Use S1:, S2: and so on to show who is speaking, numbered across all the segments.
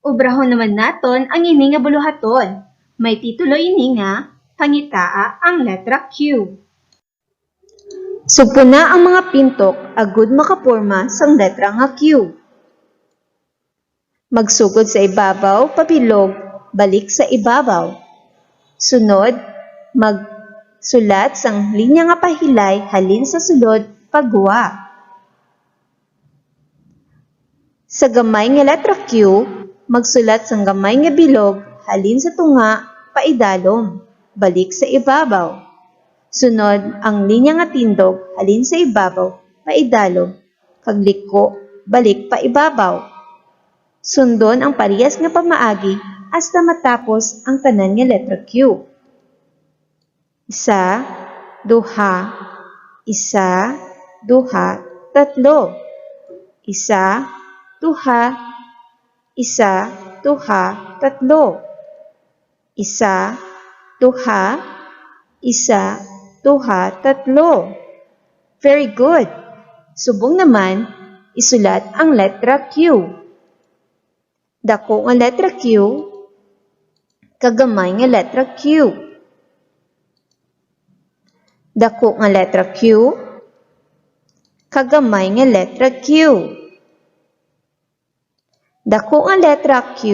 S1: Ubrahon naman naton ang ini nga buluhaton. May titulo ini nga, pangitaa ang letra Q. Sugpuna ang mga pintok agud makaporma sang letra nga Q. Magsugod sa ibabaw, pabilog, balik sa ibabaw. Sunod, magsulat sang linya nga pahilay halin sa sulod pagwa. Sa gamay nga letra Q, magsulat sang gamay nga bilog halin sa tunga paidalom, balik sa ibabaw. Sunod, ang linya nga tindog halin sa ibabaw paidalom, kag liko, balik pa ibabaw. Sundon ang parehas nga pamaagi hasta matapos ang tanan nga letra Q. Isa, duha, isa, duha, tatlo. Isa, duha, isa, duha, tatlo. Isa, duha, isa, duha, tatlo. Very good. Subong naman, isulat ang letra Q. Dako nga letra Q, kagamay nga letra Q. Dako nga letra Q, kagamay nga letra Q. Dako nga letra Q,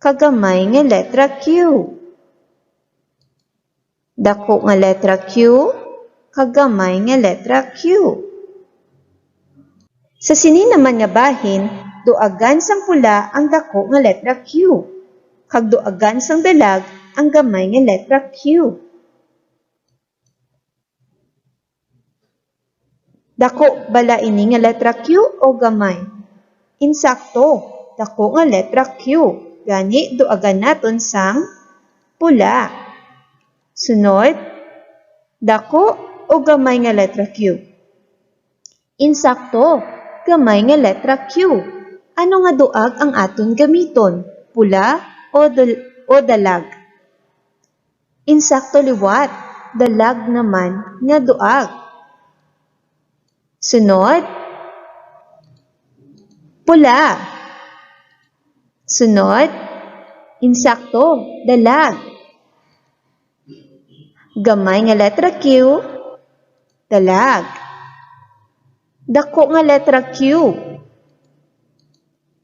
S1: kagamay nga letra Q. Dako nga letra Q, kagamay nga letra Q. Sa sini naman nga bahin, duagan sang pula ang dako nga letra Q, kag duagan sang dalag ang gamay nga letra Q. Dako bala ini nga letra Q o gamay? Insakto, dako nga letra Q. Gani duagan naton sang pula. Sunod, dako o gamay nga letra Q? Insakto, gamay nga letra Q. Ano nga duag ang aton gamiton? Pula o dalag? Insakto liwat, dalag naman nga duag. Sunod, pula. Sunod, insakto, dalag. Gamay nga letra Q, dalag. Dako nga letra Q,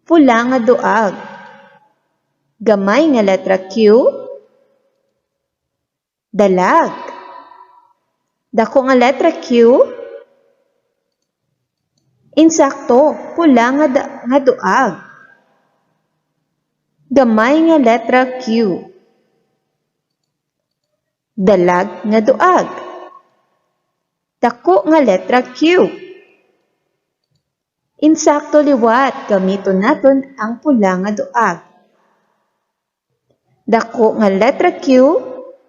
S1: pula nga duag. Gamay nga letra Q, dalag. Dako nga letra Q, insakto, pula nga duag. Gamay nga letra Q, dalag nga duag. Dako nga letra Q. Insakto liwat, gamiton naton ang pula nga duag. Dako nga letra Q,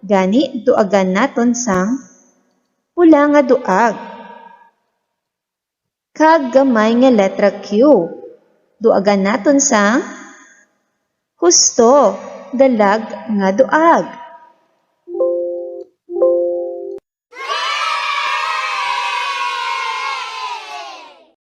S1: gani duagan naton sang pula nga duag. Kag gamay nga letra Q, duagan naton sang husto, dalag nga duag.